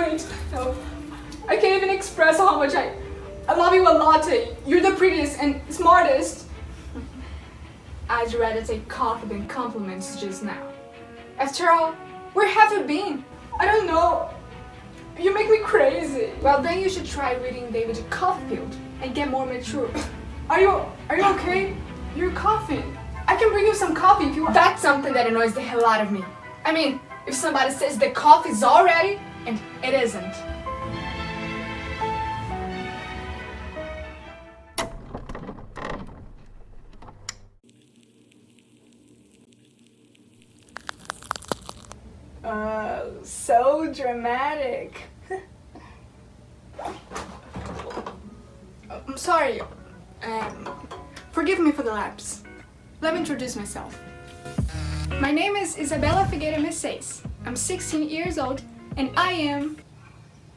sweet. No, I can't even express how much I love you a lot. You're the prettiest and smartest. I'd rather take coffee than compliments just now. After all, where have you been? I don't know. You make me crazy. Well, then you should try reading David Copperfield and get more mature. Are you okay? You're coughing. I can bring you some coffee if you want. That's something that annoys the hell out of me. I mean, if somebody says the coffee's all ready, and it isn't. So dramatic. I'm sorry. Forgive me for the lapse. Let me introduce myself. My name is Isabella Figueira Messes. I'm 16 years old and I am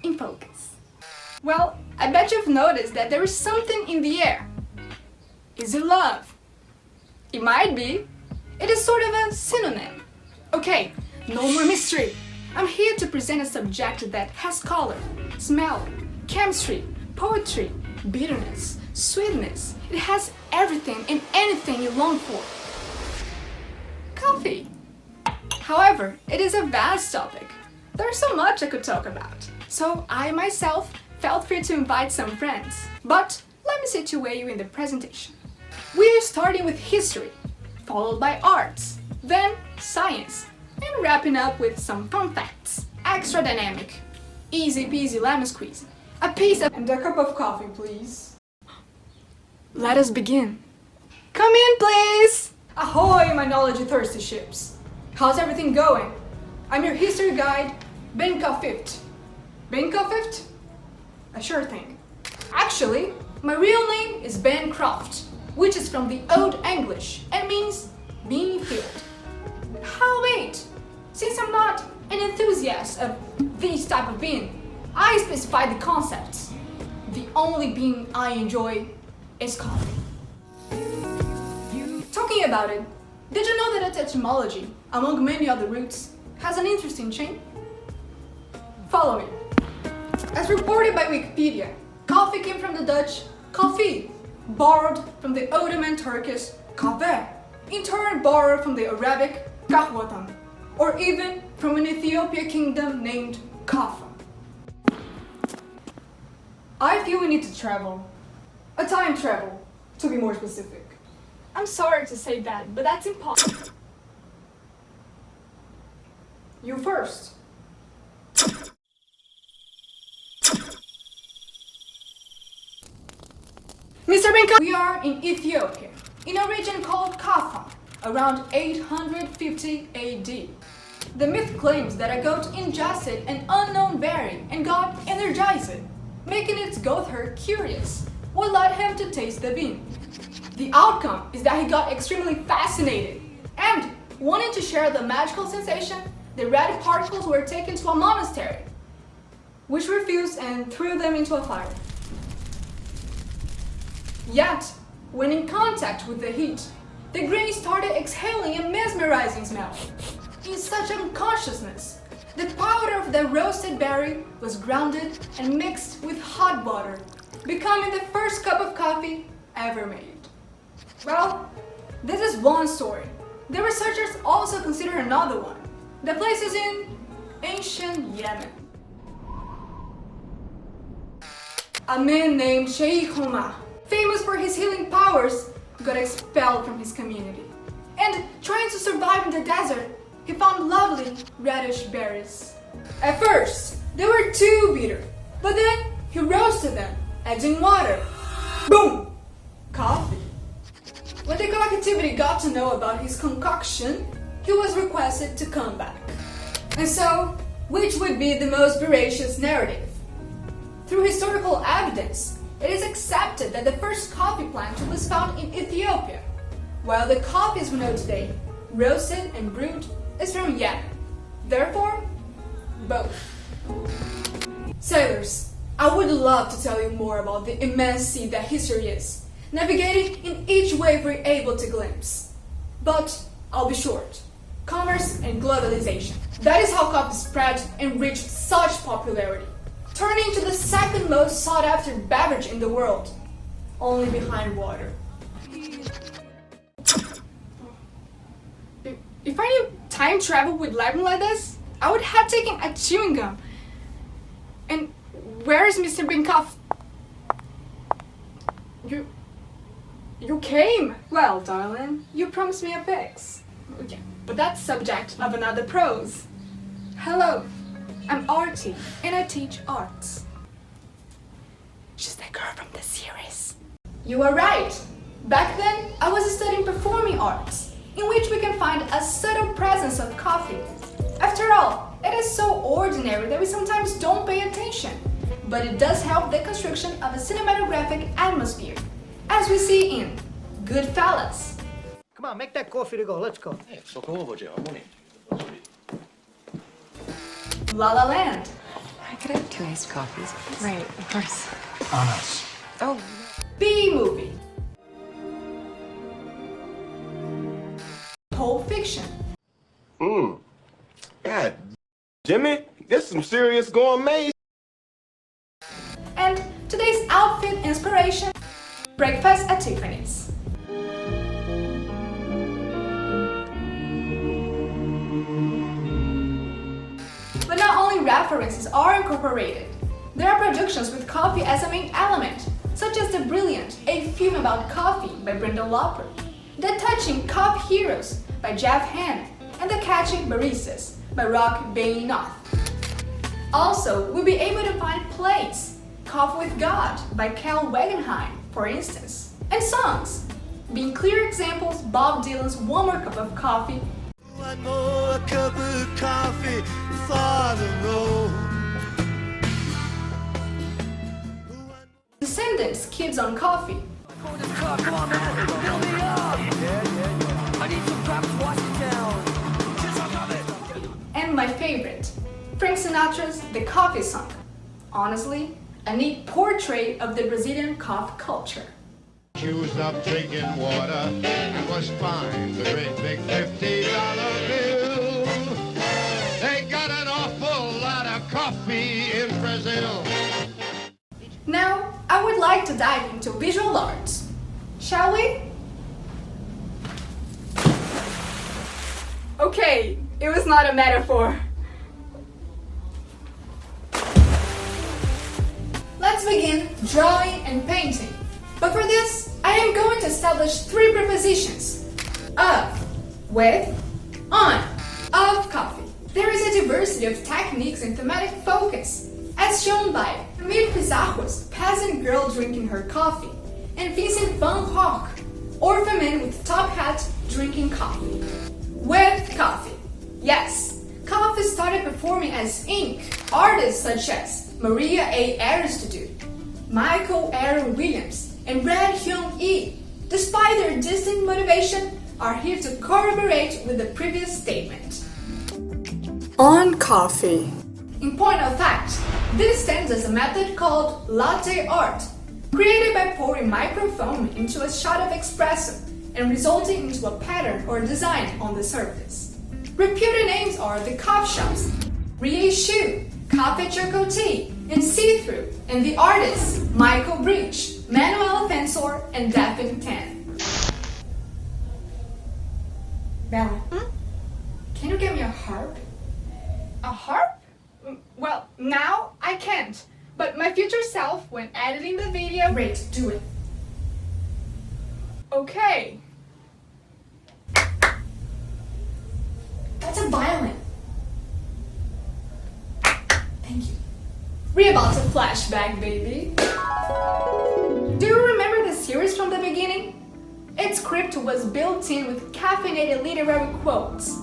in focus. Well, I bet you've noticed that there is something in the air. Is it love? It might be. It is sort of a synonym. Okay, no more mystery. I'm here to present a subject that has color, smell, chemistry, poetry, bitterness, sweetness. It has everything and anything you long for. Coffee. However, it is a vast topic. There's so much I could talk about. So I myself felt free to invite some friends. But let me situate you in the presentation. We are starting with history, followed by arts, then science, and wrapping up with some fun facts. Extra dynamic. Easy peasy lemon squeeze. A piece of... And a cup of coffee, please. Let us begin. Come in, please! Ahoy, my knowledge-thirsty ships. How's everything going? I'm your history guide, Bean-tiful. Bean-tiful? A sure thing. Actually, my real name is Bancroft, which is from the Old English and means bean field. How wait? Since I'm not an enthusiast of this type of bean, I specify the concepts. The only bean I enjoy is coffee. Talking about it, did you know that its etymology, among many other roots, has an interesting chain? Follow me. As reported by Wikipedia, coffee came from the Dutch koffie, borrowed from the Ottoman Turkish kahve, in turn borrowed from the Arabic kahwatan, or even from an Ethiopian kingdom named Kaffa. I feel we need to travel. A time travel, to be more specific. I'm sorry to say that, but that's impossible. You first. Mr. Binka, we are in Ethiopia, in a region called Kaffa, around 850 AD. The myth claims that a goat ingested an unknown berry and got energized, making its goatherd curious, what led him to taste the bean. The outcome is that he got extremely fascinated, and wanting to share the magical sensation, the red particles were taken to a monastery, which refused and threw them into a fire. Yet, when in contact with the heat, the grain started exhaling a mesmerizing smell. In such unconsciousness, the powder of the roasted berry was grounded and mixed with hot water, becoming the first cup of coffee ever made. Well, this is one story. The researchers also consider another one. The place is in ancient Yemen. A man named Sheikh Omar, famous for his healing powers, got expelled from his community. And trying to survive in the desert, he found lovely reddish berries. At first, they were too bitter, but then he roasted them, adding water. Boom! Coffee. When the collectivity got to know about his concoction, he was requested to come back. And so, which would be the most veracious narrative? Through historical evidence, it is accepted that the first coffee plant was found in Ethiopia, while the coffee as we know today, roasted and brewed, is from Yemen. Therefore, both. Sailors, I would love to tell you more about the immense sea that history is, navigating in each wave we're able to glimpse. But I'll be short. Commerce and globalization. That is how coffee spread and reached such popularity, turning into the second most sought after beverage in the world, only behind water. If I knew time travel would happen like this, I would have taken a chewing gum. And where is Mr. Bean-tiful? You came? Well, darling, you promised me a fix. Okay, but that's subject of another prose. Hello, I'm Artie, and I teach arts. She's the girl from the series. You are right. Back then, I was studying performing arts, in which we can find a subtle presence of coffee. After all, it is so ordinary that we sometimes don't pay attention, but it does help the construction of a cinematographic atmosphere, as we see in Goodfellas. Come on, make that coffee to go. Let's go. La La Land. I could have 2 iced coffees. Right, of course. On us. Oh. B-movie. Pulp Fiction. God, Jimmy, this is some serious gourmet. And today's outfit inspiration, Breakfast at Tiffany's. But not only references are incorporated, there are productions with coffee as a main element, such as The Brilliant, a film about coffee by Brendan Lauper, The Touching Coffee Heroes by Jeff Hanna, and The Catching Baristas by Rock Bainoff. Also, we'll be able to find plays, Coffee with God by Cal Wagenheim, for instance, and songs, being clear examples Bob Dylan's One More Cup of Coffee, One more cup of coffee for the road. Descendants' Kids on Coffee, Come on, man, fill me up. I need some craps washed down. Just on coffee. and my favorite, Frank Sinatra's The Coffee Song. Honestly, a neat portrait of the Brazilian coffee culture. She was up drinking water and was fined the great big $50 bill. They got an awful lot of coffee in Brazil. Now, I would like to dive into visual arts. Shall we? Okay, it was not a metaphor. Let's begin drawing and painting. But for this, I am going to establish 3 prepositions. Of, with, on, of coffee. There is a diversity of techniques and thematic focus, as shown by Camille Pizarro's Peasant Girl Drinking Her Coffee, and Vincent van Gogh, Orphan with Top Hat Drinking Coffee. With coffee. Yes, coffee started performing as ink. Artists such as Maria A. Aristotle, Michael Aaron Williams, and Red Hyung-ee, despite their distinct motivation, are here to corroborate with the previous statement. On coffee. In point of fact, this stands as a method called latte art, created by pouring microfoam into a shot of espresso and resulting into a pattern or design on the surface. Reputed names are the coffee shops, Reissue, Cafe Chocolatey, and See-Through, and the artists Michael Breach, Manuel Fensor, and Daphne Tan. Bella, can you get me a harp? A harp? Well, now I can't, but my future self, when editing the video... Great, do it. Okay. That's a violin. Thank you. We're about to flashback, baby. Do you remember the series from the beginning? Its script was built in with caffeinated literary quotes.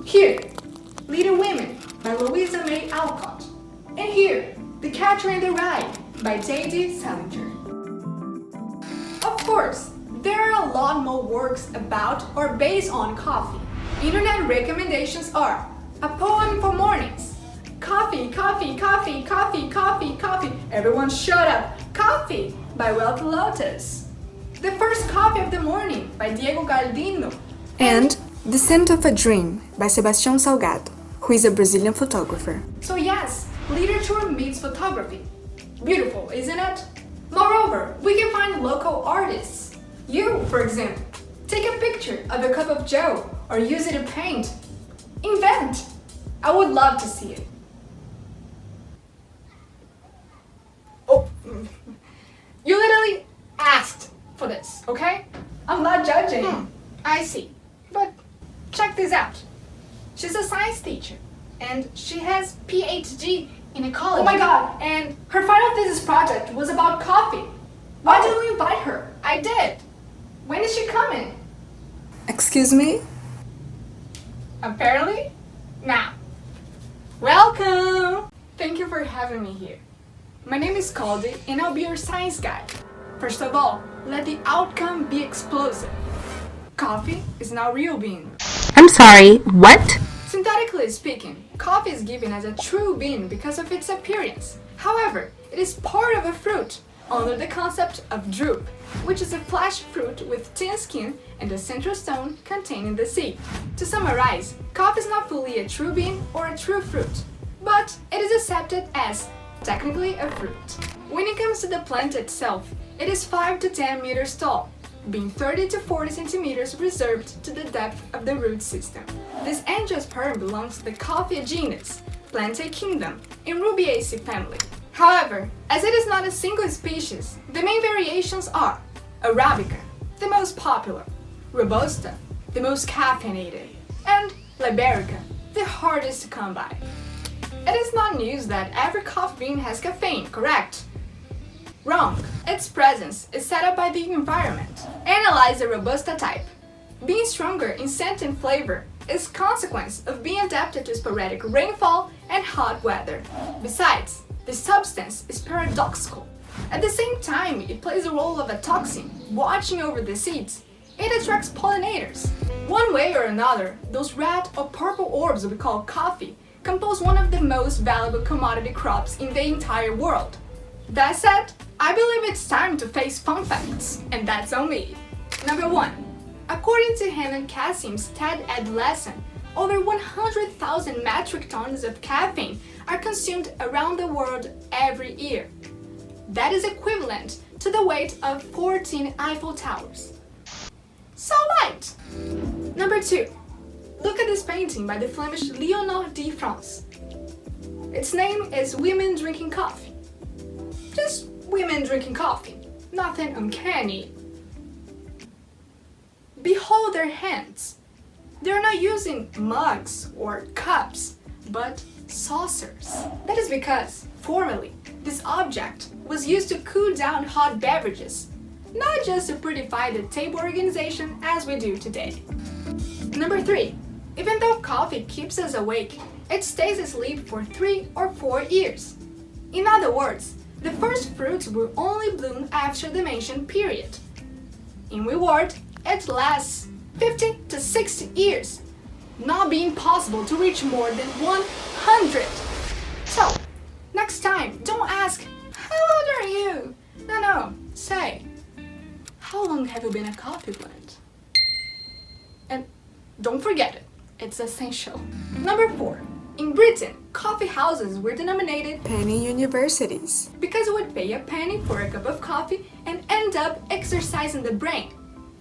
Here, Little Women by Louisa May Alcott. And here, The Catcher in the Rye by J.D. Salinger. Of course, there are a lot more works about or based on coffee. Internet recommendations are A Poem for Mornings, Coffee, Coffee, Coffee, Coffee, Coffee, Coffee, Everyone Shut Up, Coffee by Wealth Lotus, The First Coffee of the Morning by Diego Galdino, and The Scent of a Dream by Sebastião Salgado. who is a Brazilian photographer. So yes, literature meets photography. Beautiful, isn't it? Moreover, we can find local artists. You, for example, take a picture of a cup of joe or use it to paint. Invent! I would love to see it. Oh, you literally asked for this, okay? I'm not judging. I see. But check this out. She's a science teacher and she has PhD in ecology. Oh my god! And her final thesis project was about coffee. Why didn't we invite her? I did. When is she coming? Excuse me? Apparently, now. Welcome! Thank you for having me here. My name is Caldi and I'll be your science guide. First of all, let the outcome be explosive. Coffee is now real bean. I'm sorry, what? Synthetically speaking, coffee is given as a true bean because of its appearance. However, it is part of a fruit, under the concept of drupe, which is a flesh fruit with thin skin and a central stone containing the seed. To summarize, coffee is not fully a true bean or a true fruit, but it is accepted as technically a fruit. When it comes to the plant itself, it is 5 to 10 meters tall, being 30 to 40 centimeters reserved to the depth of the root system. This angiosperm belongs to the coffee genus, Plantae kingdom, in Rubiaceae family. However, as it is not a single species, the main variations are Arabica, the most popular, Robusta, the most caffeinated, and Liberica, the hardest to come by. It is not news that every coffee bean has caffeine, correct? Wrong. Its presence is set up by the environment. Analyze the Robusta type. Being stronger in scent and flavor is consequence of being adapted to sporadic rainfall and hot weather. Besides, the substance is paradoxical. At the same time, it plays the role of a toxin, watching over the seeds. It attracts pollinators. One way or another, those red or purple orbs we call coffee compose one of the most valuable commodity crops in the entire world. That said, I believe it's time to face fun facts, and that's on me. Number 1. According to Hanan Kassim's TED Ed lesson, over 100,000 metric tons of caffeine are consumed around the world every year. That is equivalent to the weight of 14 Eiffel Towers. So light! Number 2. Look at this painting by the Flemish Leonard de France. Its name is Women Drinking Coffee. Just women drinking coffee, nothing uncanny. Behold their hands. They're not using mugs or cups, but saucers. That is because, formerly, this object was used to cool down hot beverages, not just to prettify the table organization as we do today. Number 3. Even though coffee keeps us awake, it stays asleep for 3 or 4 years. In other words, the first fruits will only bloom after the mentioned period. In reward, it lasts 50 to 60 years, not being possible to reach more than 100. So, next time, don't ask, how old are you? No, say, how long have you been a coffee plant? And don't forget it, it's essential. Number 4. In Britain, coffee houses were denominated penny universities because you would pay a penny for a cup of coffee and end up exercising the brain.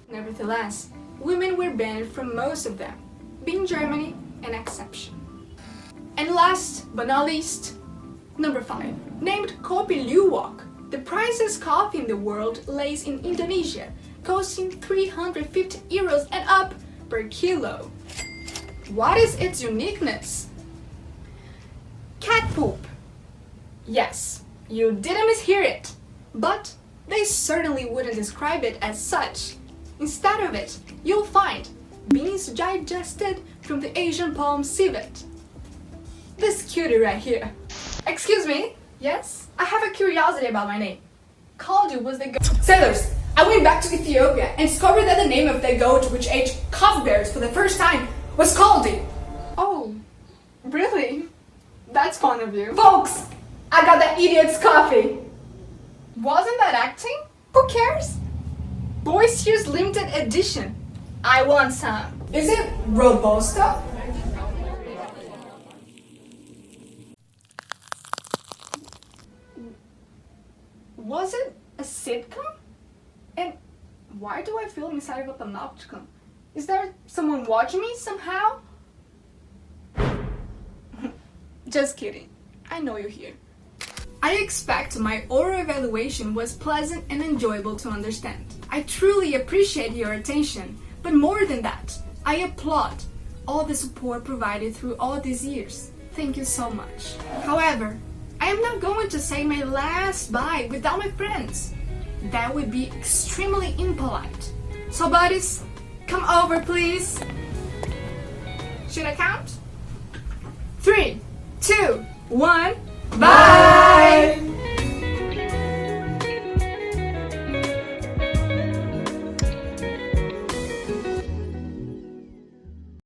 Nevertheless, women were banned from most of them, being Germany an exception. And last but not least, number 5. Named Kopi Luwak, the priciest coffee in the world lays in Indonesia, costing 350 euros and up per kilo. What is its uniqueness? Cat poop. Yes, you didn't mishear it, but they certainly wouldn't describe it as such. Instead of it, you'll find beans digested from the Asian palm civet. This cutie right here. Excuse me? Yes? I have a curiosity about my name. Kaldu was the Sailors, I went back to Ethiopia and discovered that the name of the goat which ate coffee berries for the first time was Kaldi. Oh, really? That's fun of you. Folks, I got that idiot's coffee. Wasn't that acting? Who cares? Boys Here's limited edition. I want some. Is it Robusta? Was it a sitcom? And why do I feel inside of a panopticon? Is there someone watching me somehow? Just kidding. I know you're here. I expect my oral evaluation was pleasant and enjoyable to understand. I truly appreciate your attention, but more than that, I applaud all the support provided through all these years. Thank you so much. However, I am not going to say my last bye without my friends. That would be extremely impolite. So buddies, come over please. Should I count? 3, 2, 1, bye!